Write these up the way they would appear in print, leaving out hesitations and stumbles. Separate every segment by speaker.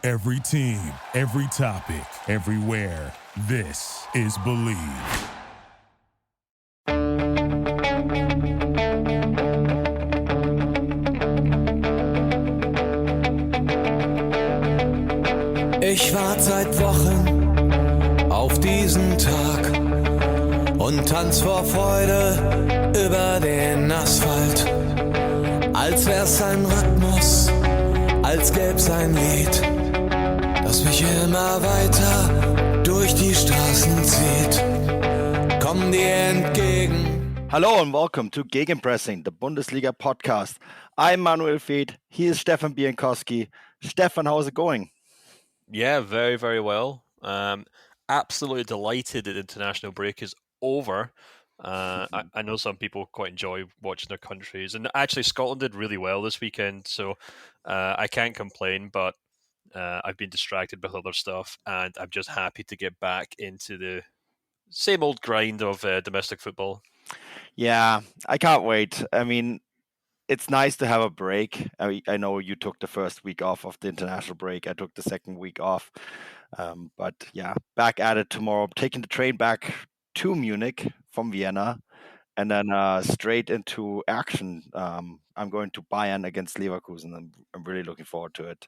Speaker 1: Every team, every topic, everywhere. This is Believe.
Speaker 2: Ich warte seit Wochen auf diesen Tag und tanz vor Freude über den Asphalt. Als wär's ein Rhythmus, als gäb's ein Lied, das mich immer weiter durch die Straßen zieht. Komm dir entgegen.
Speaker 3: Hello and welcome to Gegenpressing, the Bundesliga podcast. I'm Manu and Stefan. He is Stefan Bienkowski. Stefan, how's it going?
Speaker 4: Yeah, very, very well. Absolutely delighted that the international break is over. I know some people quite enjoy watching their countries, and actually Scotland did really well this weekend, so I can't complain, but I've been distracted with other stuff, and I'm just happy to get back into the same old grind of domestic football.
Speaker 3: Yeah, I can't wait. I mean, it's nice to have a break. I know you took the first week off of the international break. I took the second week off. But yeah, back at it tomorrow. Taking the train back to Munich from Vienna and then straight into action. I'm going to Bayern against Leverkusen. I'm really looking forward to it.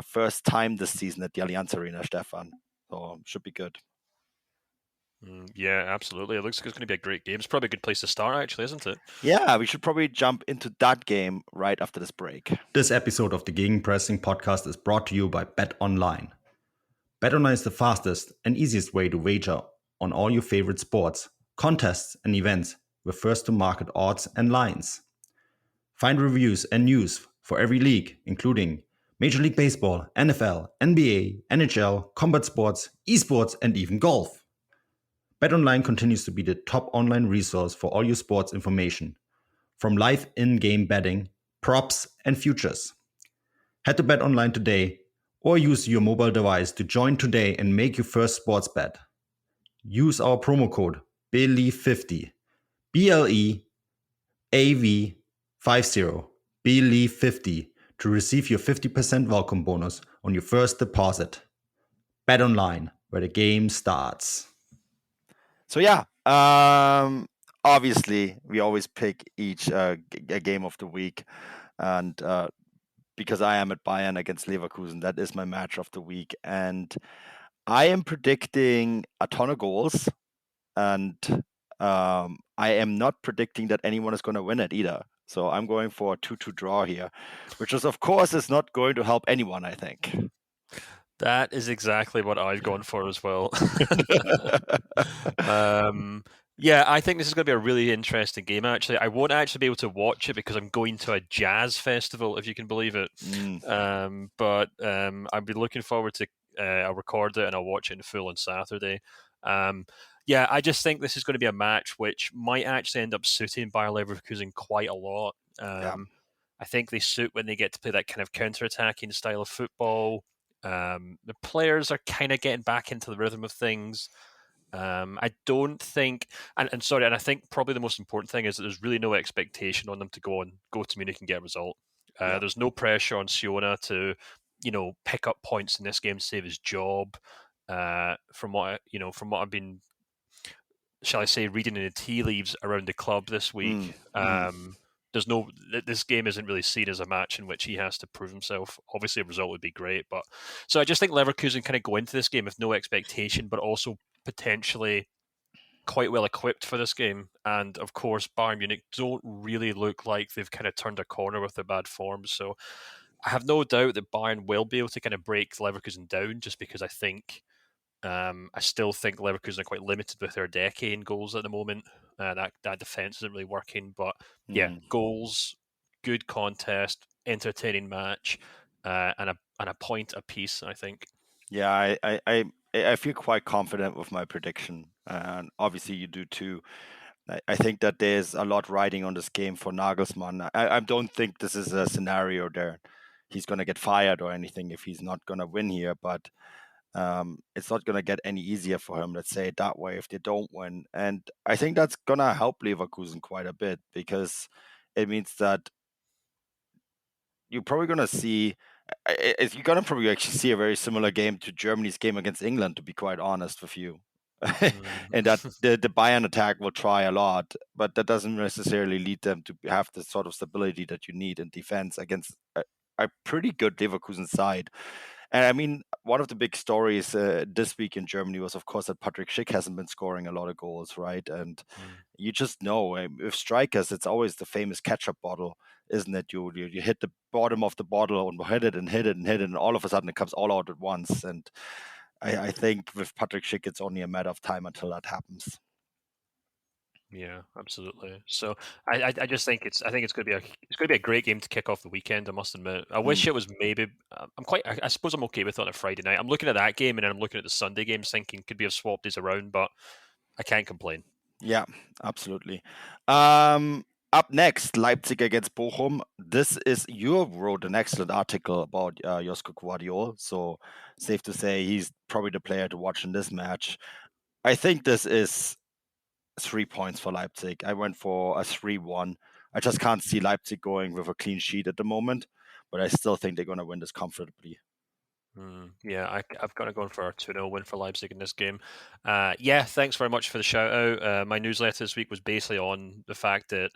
Speaker 3: First time this season at the Allianz Arena, Stefan. So should be good.
Speaker 4: Yeah, absolutely. It looks like it's going to be a great game. It's probably a good place to start, actually, isn't it?
Speaker 3: Yeah, we should probably jump into that game right after this break.
Speaker 5: This episode of the Gegenpressing podcast is brought to you by BetOnline. BetOnline is the fastest and easiest way to wager on all your favorite sports, contests, and events with first-to-market odds and lines. Find reviews and news for every league, including Major League Baseball, NFL, NBA, NHL, combat sports, esports, and even golf. BetOnline continues to be the top online resource for all your sports information, from live in-game betting, props, and futures. Head to BetOnline today or use your mobile device to join today and make your first sports bet. Use our promo code BELIEVE50, BLEAV50, BELIEVE50 to receive your 50% welcome bonus on your first deposit. BetOnline, where the game starts.
Speaker 3: So yeah, obviously we always pick each a game of the week, and because I am at Bayern against Leverkusen, that is my match of the week, and I am predicting a ton of goals, and I am not predicting that anyone is going to win it either. So I'm going for a 2-2 draw here, which is of course is not going to help anyone, I think.
Speaker 4: That is exactly what I've gone for as well. Yeah, I think this is going to be a really interesting game, actually. I won't actually be able to watch it because I'm going to a jazz festival, if you can believe it. But I'll be looking forward to I'll record it and I'll watch it in full on Saturday. Yeah, I just think this is going to be a match which might actually end up suiting Bayer Leverkusen quite a lot. I think they suit when they get to play that kind of counter-attacking style of football. The players are kind of getting back into the rhythm of things. I don't think, and I think probably the most important thing is that there's really no expectation on them to go to Munich and get a result. There's no pressure on Siona to, pick up points in this game to save his job. From what I've been, shall I say, reading in the tea leaves around the club this week. This game isn't really seen as a match in which he has to prove himself. Obviously, a result would be great, but so I just think Leverkusen kind of go into this game with no expectation, but also potentially quite well equipped for this game. And of course, Bayern Munich don't really look like they've kind of turned a corner with their bad form. So I have no doubt that Bayern will be able to kind of break Leverkusen down, just because I still think Leverkusen are quite limited with their decade goals at the moment. That defense isn't really working, but yeah, goals, good contest, entertaining match, and a point apiece, I think.
Speaker 3: Yeah, I feel quite confident with my prediction, and obviously you do too. I think that there's a lot riding on this game for Nagelsmann. I don't think this is a scenario there he's going to get fired or anything if he's not going to win here, but it's not going to get any easier for him, let's say it that way, if they don't win. And I think that's going to help Leverkusen quite a bit, because it means that you're probably going to see you're gonna probably actually see a very similar game to Germany's game against England, to be quite honest with you. And that the Bayern attack will try a lot, but that doesn't necessarily lead them to have the sort of stability that you need in defense against a pretty good Leverkusen side. And I mean, one of the big stories this week in Germany was, of course, that Patrick Schick hasn't been scoring a lot of goals, right? And you just know with strikers, it's always the famous ketchup bottle, isn't it? You hit the bottom of the bottle and hit it and hit it and hit it, and all of a sudden it comes all out at once. And I think with Patrick Schick, it's only a matter of time until that happens.
Speaker 4: Yeah, absolutely. So I just think it's going to be a great game to kick off the weekend. I must admit. I wish it was maybe. I suppose I'm okay with it on a Friday night. I'm looking at that game and then I'm looking at the Sunday games, thinking could we have swapped these around, but I can't complain.
Speaker 3: Yeah, absolutely. Up next, Leipzig against Bochum. You wrote an excellent article about Josko Guardiola, so safe to say he's probably the player to watch in this match. I think this is 3 points for Leipzig. I went for a 3-1. I just can't see Leipzig going with a clean sheet at the moment, but I still think they're going to win this comfortably.
Speaker 4: Yeah, I've got to go for a 2-0 win for Leipzig in this game. Yeah, thanks very much for the shout out. My newsletter this week was basically on the fact that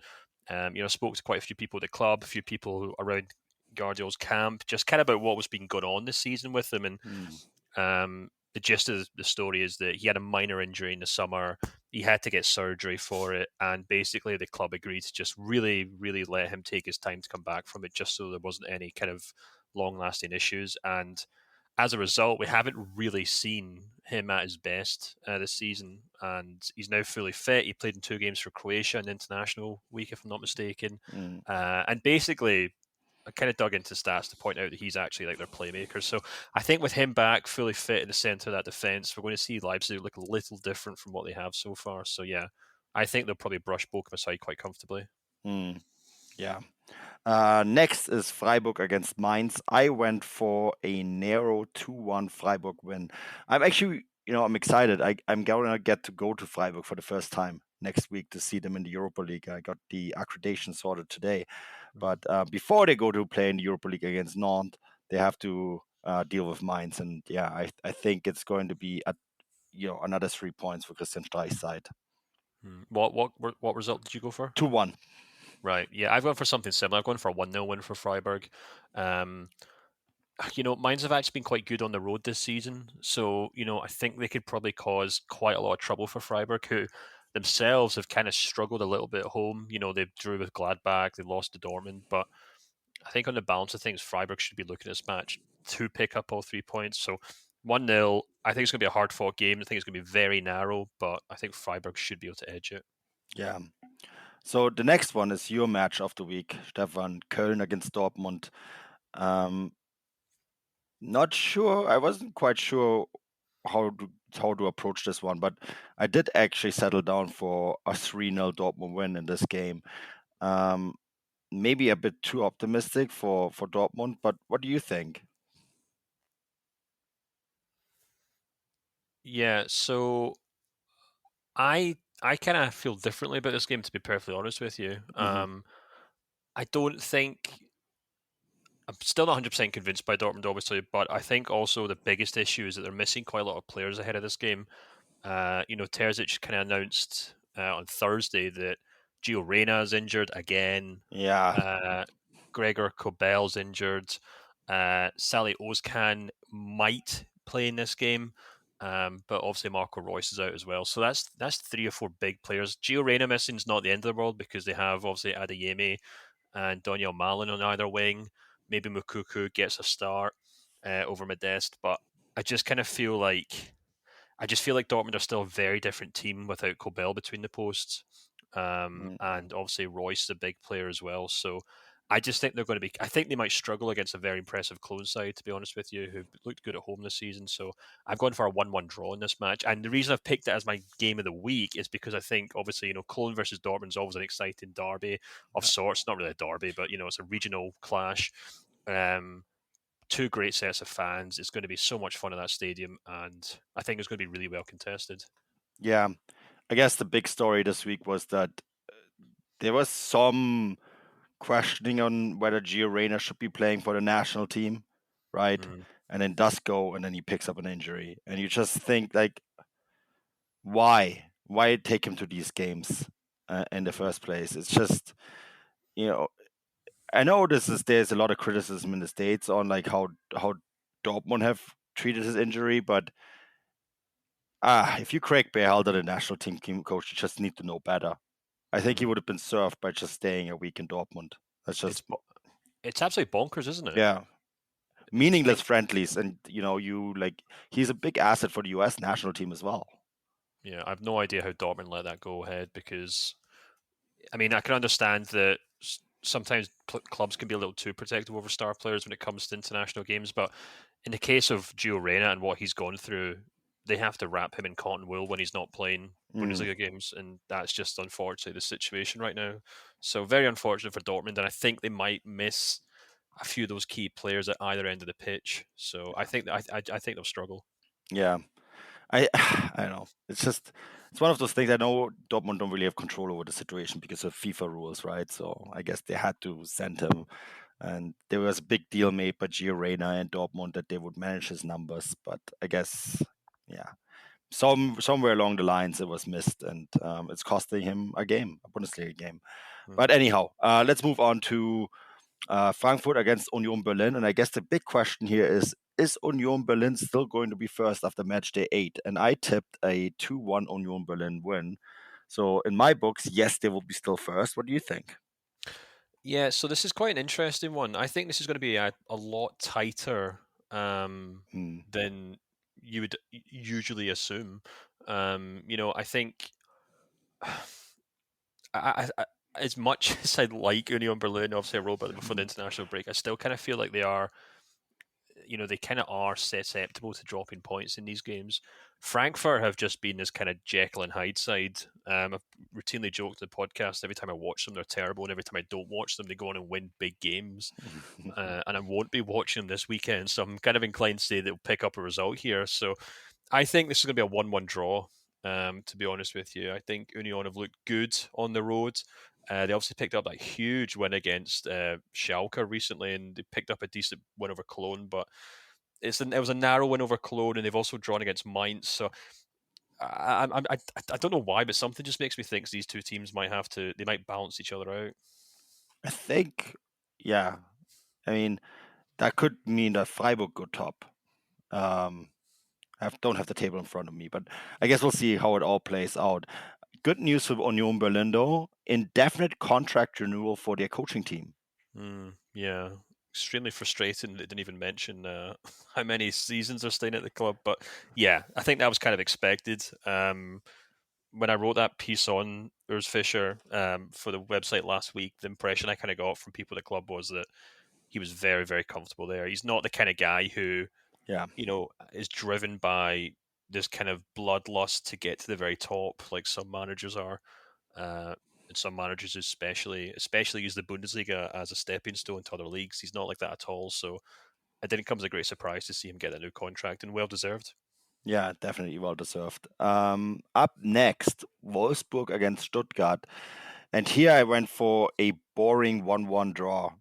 Speaker 4: I spoke to quite a few people at the club, a few people around Guardiola's camp, just kind of about what was being going on this season with them. And the gist of the story is that he had a minor injury in the summer. He had to get surgery for it, and basically the club agreed to just really, really let him take his time to come back from it, just so there wasn't any kind of long-lasting issues. And as a result, we haven't really seen him at his best this season, and he's now fully fit. He played in 2 games for Croatia in the international week, if I'm not mistaken. And basically, I kind of dug into stats to point out that he's actually like their playmaker. So I think with him back, fully fit in the centre of that defence, we're going to see Leipzig look a little different from what they have so far. So yeah, I think they'll probably brush Bochum aside quite comfortably.
Speaker 3: Yeah. Next is Freiburg against Mainz. I went for a narrow 2-1 Freiburg win. I'm actually, I'm excited. I'm going to get to go to Freiburg for the first time next week to see them in the Europa League. I got the accreditation sorted today. But before they go to play in the Europa League against Nantes, they have to deal with Mainz. And yeah, I think it's going to be another 3 points for Christian Streich's side.
Speaker 4: What result did you go for?
Speaker 3: 2-1.
Speaker 4: Right. Yeah, I've gone for something similar. I've gone for a 1-0 win for Freiburg. Mainz have actually been quite good on the road this season. So, I think they could probably cause quite a lot of trouble for Freiburg, who themselves have kind of struggled a little bit at home. They drew with Gladbach, they lost to Dortmund. But I think on the balance of things, Freiburg should be looking at this match to pick up all 3 points. So 1-0, I think it's going to be a hard-fought game. I think it's going to be very narrow, but I think Freiburg should be able to edge it.
Speaker 3: Yeah. So the next one is your match of the week, Stefan. Köln against Dortmund. Not sure. I wasn't quite sure how to approach this one, but I did actually settle down for a 3-0 Dortmund win in this game. Maybe a bit too optimistic for Dortmund, but what do you think?
Speaker 4: Yeah, so I kind of feel differently about this game, to be perfectly honest with you. I don't think I'm still not 100% convinced by Dortmund, obviously, but I think also the biggest issue is that they're missing quite a lot of players ahead of this game. Terzic kind of announced on Thursday that Gio Reyna is injured again.
Speaker 3: Yeah.
Speaker 4: Gregor Kobel's injured. Salih Ozcan might play in this game, but obviously Marco Reus is out as well. So that's 3 or 4 big players. Gio Reyna missing is not the end of the world because they have obviously Adeyemi and Daniel Malin on either wing. Maybe Mukuku gets a start over Modeste, but I just feel like Dortmund are still a very different team without Kobel between the posts. And obviously Royce is a big player as well. So I just think I think they might struggle against a very impressive Cologne side, to be honest with you, who looked good at home this season. So I've gone for a 1-1 draw in this match. And the reason I've picked it as my game of the week is because I think, obviously, Cologne versus Dortmund is always an exciting derby of sorts. Not really a derby, but, it's a regional clash. 2 great sets of fans. It's going to be so much fun in that stadium, and I think it's going to be really well contested.
Speaker 3: Yeah. I guess the big story this week was that there was some questioning on whether Gio Reyna should be playing for the national team. right?
Speaker 4: Mm.
Speaker 3: And then does go, and then he picks up an injury, and you just think like, why take him to these games in the first place? It's just, you know, I know there's a lot of criticism in the States on like how Dortmund have treated his injury, but if you Craig Berhalter, the national team coach, you just need to know better. I think he would have been served by just staying a week in Dortmund. That's just
Speaker 4: It's absolutely bonkers, isn't it?
Speaker 3: yeah, meaningless friendlies, and he's a big asset for the U.S. national team as well.
Speaker 4: Yeah, I have no idea how Dortmund let that go ahead because, I mean, I can understand that sometimes clubs can be a little too protective over star players when it comes to international games, but in the case of Gio Reyna and what he's gone through, they have to wrap him in cotton wool when he's not playing Bundesliga games, and that's just unfortunately the situation right now. So very unfortunate for Dortmund, and I think they might miss a few of those key players at either end of the pitch. So I think I think they'll struggle.
Speaker 3: Yeah, I don't know. It's one of those things. I know Dortmund don't really have control over the situation because of FIFA rules, right? So I guess they had to send him, and there was a big deal made by Gio Reyna and Dortmund that they would manage his numbers. But I guess, yeah, somewhere along the lines it was missed, and it's costing him a Bundesliga game. But anyhow, let's move on to Frankfurt against Union Berlin. And I guess the big question here is Union Berlin still going to be first after Matchday 8? And I tipped a 2-1 Union Berlin win. So in my books, yes, they will be still first. What do you think?
Speaker 4: Yeah, so this is quite an interesting one. I think this is going to be a lot tighter than you would usually assume. I think I as much as I like Union Berlin, obviously I wrote about them before the international break, I still kind of feel like they are, they kind of are susceptible to dropping points in these games. Frankfurt have just been this kind of Jekyll and Hyde side. I've routinely joked in the podcast, every time I watch them, they're terrible, and every time I don't watch them, they go on and win big games. And I won't be watching them this weekend, so I'm kind of inclined to say they'll pick up a result here. So I think this is going to be a 1-1 draw, to be honest with you. I think Union have looked good on the road. They obviously picked up that huge win against Schalke recently, and they picked up a decent win over Cologne, but it was a narrow win over Cologne, and they've also drawn against Mainz. So I don't know why, but something just makes me think these two teams might balance each other out.
Speaker 3: I think, yeah. I mean, that could mean that Freiburg go top. I don't have the table in front of me, but I guess we'll see how it all plays out. Good news for Union Berlin, though. Indefinite contract renewal for their coaching team.
Speaker 4: Yeah, extremely frustrating. They didn't even mention how many seasons they're staying at the club. But yeah, I think that was kind of expected. When I wrote that piece on Urs Fischer for the website last week, the impression I kind of got from people at the club was that he was very, very comfortable there. He's not the kind of guy who, is driven by this kind of bloodlust to get to the very top, like some managers are. And some managers especially use the Bundesliga as a stepping stone to other leagues. He's not like that at all. So it didn't come as a great surprise to see him get a new contract, and well deserved.
Speaker 3: Yeah, definitely well deserved. Up next, Wolfsburg against Stuttgart. And here I went for a boring 1-1 draw.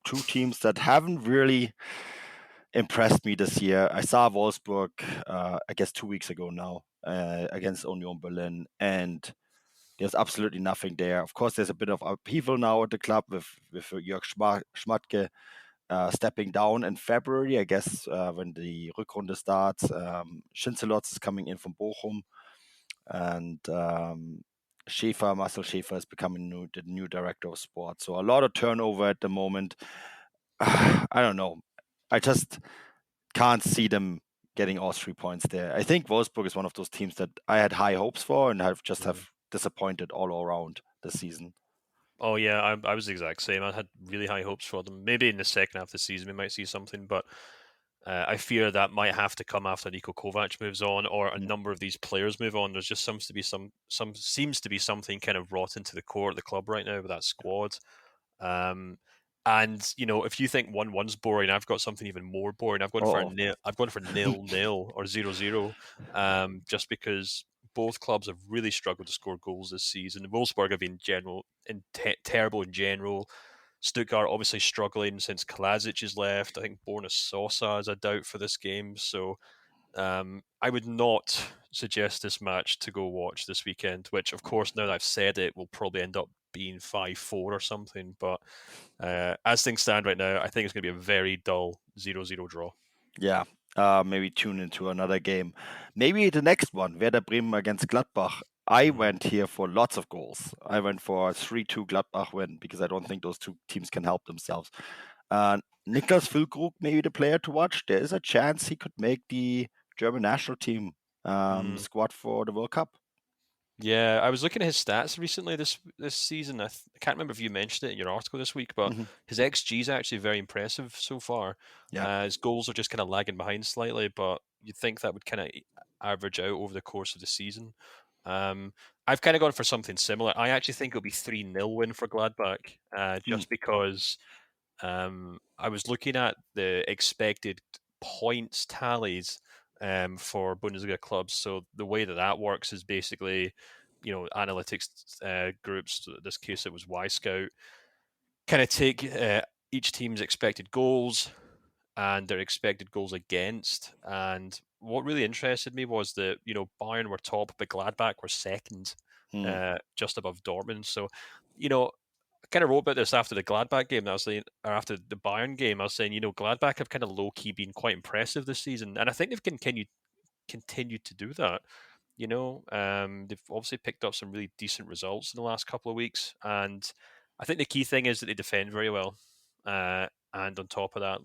Speaker 3: Two teams that haven't really impressed me this year. I saw Wolfsburg, I guess 2 weeks ago now, against Union Berlin, and there's absolutely nothing there. Of course, there's a bit of upheaval now at the club with Jörg Schmatke stepping down in February, I guess, when the Rückrunde starts. Schinzelotz is coming in from Bochum, and Marcel Schäfer is becoming the new director of sport. So a lot of turnover at the moment. I don't know. I just can't see them getting all 3 points there. I think Wolfsburg is one of those teams that I had high hopes for and have disappointed all around this season.
Speaker 4: Oh yeah, I was the exact same. I had really high hopes for them. Maybe in the second half of the season we might see something, but I fear that might have to come after Niko Kovac moves on, or a number of these players move on. There's just seems to be something kind of rotten to the core of the club right now with that squad. And if you think 1-1's boring, I've got something even more boring. I've gone for nil. I've gone for 0-0 or 0-0, just because both clubs have really struggled to score goals this season. Wolfsburg have been terrible in general. Stuttgart obviously struggling since Kalajic has left. I think Borna Sosa is a doubt for this game. So I would not suggest this match to go watch this weekend, which, of course, now that I've said it, will probably end up being 5-4 or something. But as things stand right now, I think it's going to be a very dull 0-0 draw.
Speaker 3: Yeah, maybe tune into another game. Maybe the next one, Werder Bremen against Gladbach. I went here for lots of goals. I went for a 3-2 Gladbach win because I don't think those two teams can help themselves. Niklas Füllkrug, maybe the player to watch. There is a chance he could make the German national team squad for the World Cup.
Speaker 4: Yeah, I was looking at his stats recently this season. I can't remember if you mentioned it in your article this week, but his XG is actually very impressive so far.
Speaker 3: Yeah.
Speaker 4: His goals are just kind of lagging behind slightly, but you'd think that would kind of average out over the course of the season. I've kind of gone for something similar. I actually think it'll be 3-0 win for Gladbach, just because I was looking at the expected points tallies for Bundesliga clubs. So the way that works is basically, analytics groups. In this case, it was Y-Scout. Kind of take each team's expected goals and their expected goals against. And what really interested me was that Bayern were top, but Gladbach were second, just above Dortmund. So, I kind of wrote about this after the Gladbach game. I was saying, or after the Bayern game, I was saying, Gladbach have kind of low key been quite impressive this season, and I think they've continued to do that. They've obviously picked up some really decent results in the last couple of weeks, and I think the key thing is that they defend very well. And on top of that,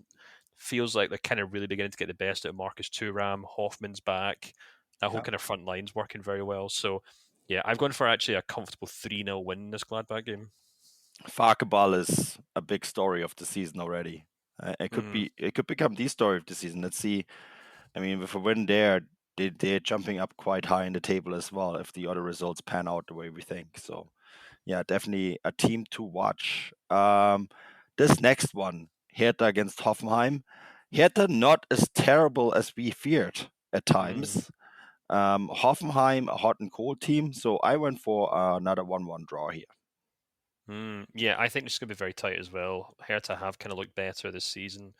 Speaker 4: feels like they're kind of really beginning to get the best out of Marcus Thuram. Hoffman's back. That whole kind of front line's working very well. So, yeah, I've gone for actually a comfortable 3-0 win in this Gladbach game.
Speaker 3: Farkeball is a big story of the season already. It could become the story of the season. Let's see. I mean, with a win there, they're jumping up quite high in the table as well if the other results pan out the way we think. So, yeah, definitely a team to watch. This next one, Hertha against Hoffenheim. Hertha not as terrible as we feared at times. Hoffenheim, a hot and cold team. So I went for another 1-1 draw here.
Speaker 4: Yeah, I think this is going to be very tight as well. Hertha have kind of looked better this season.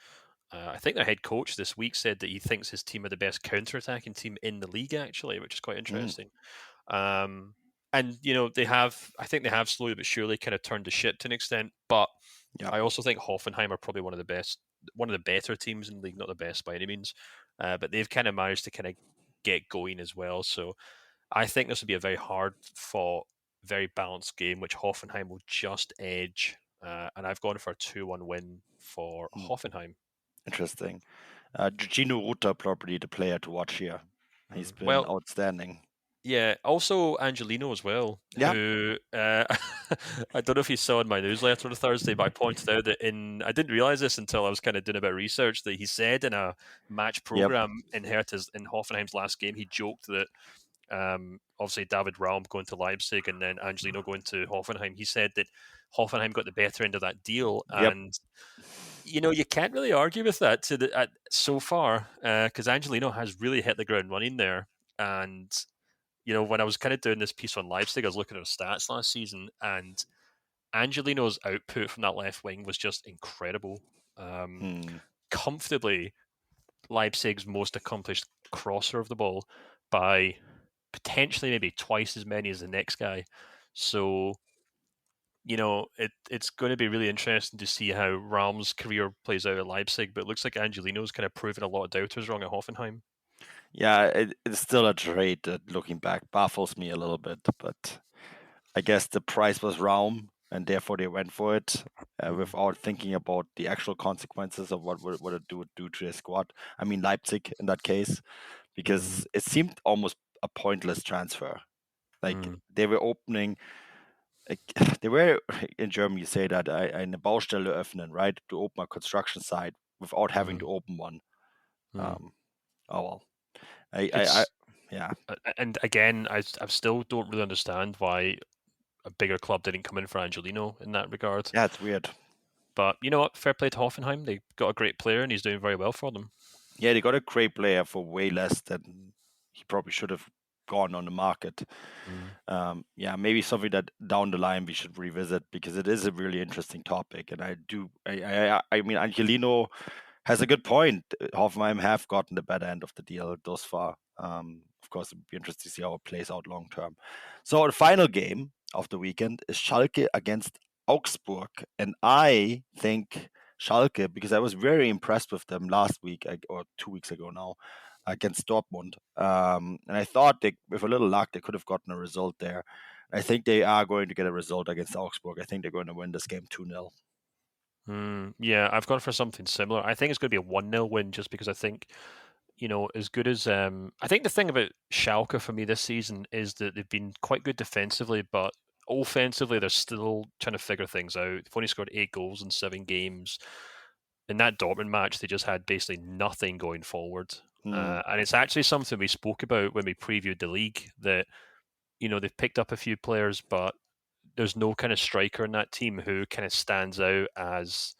Speaker 4: I think their head coach this week said that he thinks his team are the best counter-attacking team in the league, actually, which is quite interesting. And, I think they have slowly but surely kind of turned the ship to an extent, but I also think Hoffenheim are probably one of the better teams in the league, not the best by any means, but they've kind of managed to kind of get going as well. So I think this will be a very hard-fought, very balanced game, which Hoffenheim will just edge. And I've gone for a 2-1 win for Hoffenheim.
Speaker 3: Interesting. Gino Ruta, probably the player to watch here. He's been outstanding.
Speaker 4: Yeah, also Angelino as well, who I don't know if you saw in my newsletter on Thursday, but I pointed out that I didn't realize this until I was kind of doing a bit of research, that he said in a match program in Hoffenheim's last game, he joked that obviously David Raum going to Leipzig and then Angelino going to Hoffenheim. He said that Hoffenheim got the better end of that deal, and you can't really argue with that so far because Angelino has really hit the ground running there. And when I was kind of doing this piece on Leipzig, I was looking at his stats last season, and Angelino's output from that left wing was just incredible. Comfortably Leipzig's most accomplished crosser of the ball by potentially maybe twice as many as the next guy. So, it's going to be really interesting to see how Raum's career plays out at Leipzig, but it looks like Angelino's kind of proven a lot of doubters wrong at Hoffenheim.
Speaker 3: Yeah, it's still a trade that, looking back, baffles me a little bit, but I guess the price was Raum, and therefore they went for it without thinking about the actual consequences of what it would do to their squad. I mean, Leipzig in that case, because it seemed almost a pointless transfer. Like they were opening, they were in Germany. You say that eine Baustelle öffnen, right? To open a construction site without having to open one. Oh well.
Speaker 4: And again, I still don't really understand why a bigger club didn't come in for Angelino in that regard.
Speaker 3: Yeah, it's weird.
Speaker 4: But you know what? Fair play to Hoffenheim. They got a great player and he's doing very well for them.
Speaker 3: Yeah, they got a great player for way less than he probably should have gone on the market. Maybe something that down the line we should revisit, because it is a really interesting topic. And I mean, Angelino has a good point. Hoffenheim have gotten the better end of the deal thus far. Of course, it'd be interesting to see how it plays out long term. So the final game of the weekend is Schalke against Augsburg. And I think Schalke, because I was very impressed with them last week, or 2 weeks ago now, against Dortmund. And I thought with a little luck, they could have gotten a result there. I think they are going to get a result against Augsburg. I think they're going to win this game 2-0.
Speaker 4: Yeah, I've gone for something similar. I think it's going to be a 1-0 win, just because I think, as good as... I think the thing about Schalke for me this season is that they've been quite good defensively, but offensively, they're still trying to figure things out. They've only scored 8 goals in 7 games. In that Dortmund match, they just had basically nothing going forward. And it's actually something we spoke about when we previewed the league, that, they've picked up a few players, but there's no kind of striker in that team who kind of stands out as,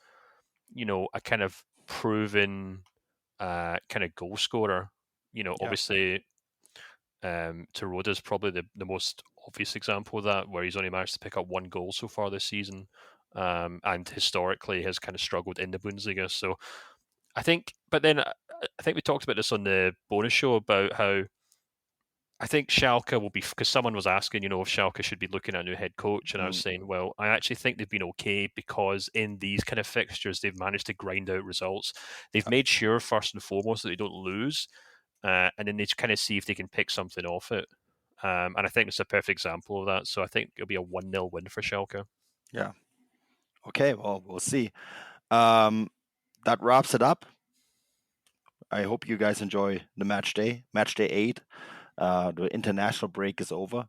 Speaker 4: a kind of proven kind of goal scorer. Obviously, Teroda's probably the most obvious example of that, where he's only managed to pick up 1 goal so far this season, and historically has kind of struggled in the Bundesliga. So I think we talked about this on the bonus show about how I think Schalke will be, because someone was asking, if Schalke should be looking at a new head coach, and I was saying, well, I actually think they've been okay, because in these kind of fixtures, they've managed to grind out results. They've made sure, first and foremost, that they don't lose, and then they kind of see if they can pick something off it. And I think it's a perfect example of that. So I think it'll be a 1-0 win for Schalke.
Speaker 3: Yeah. Okay, well, we'll see. That wraps it up. I hope you guys enjoy the Matchday 8. The international break is over.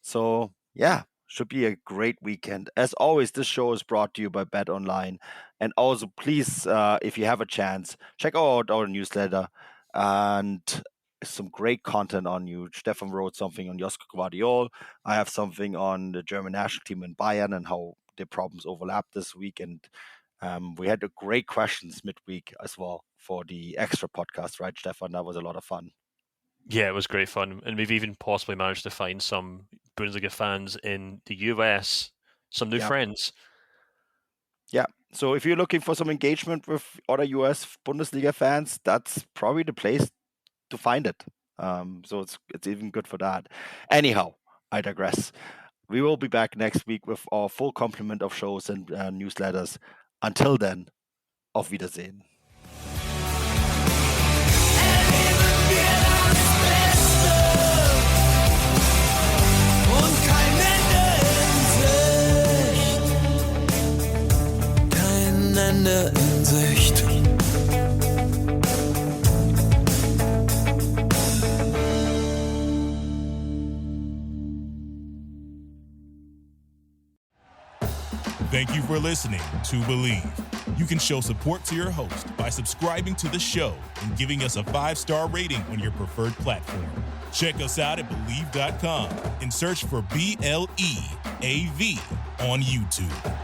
Speaker 3: So, yeah, should be a great weekend. As always, this show is brought to you by Bet Online. And also, please, if you have a chance, check out our newsletter and some great content on you. Stefan wrote something on Josko Gvardiol. I have something on the German national team in Bayern and how the problems overlap this week. And we had great questions midweek as well for the extra podcast, right, Stefan? That was a lot of fun.
Speaker 4: Yeah, it was great fun. And we've even possibly managed to find some Bundesliga fans in the US, some new friends.
Speaker 3: Yeah. So if you're looking for some engagement with other US Bundesliga fans, that's probably the place to find it. So it's even good for that. Anyhow, I digress. We will be back next week with our full complement of shows and newsletters. Until then, auf Wiedersehen.
Speaker 2: Ende in Sicht.
Speaker 1: Thank you for listening to Believe. You can show support to your host by subscribing to the show and giving us a 5-star rating on your preferred platform. Check us out at Believe.com and search for BLEAV on YouTube.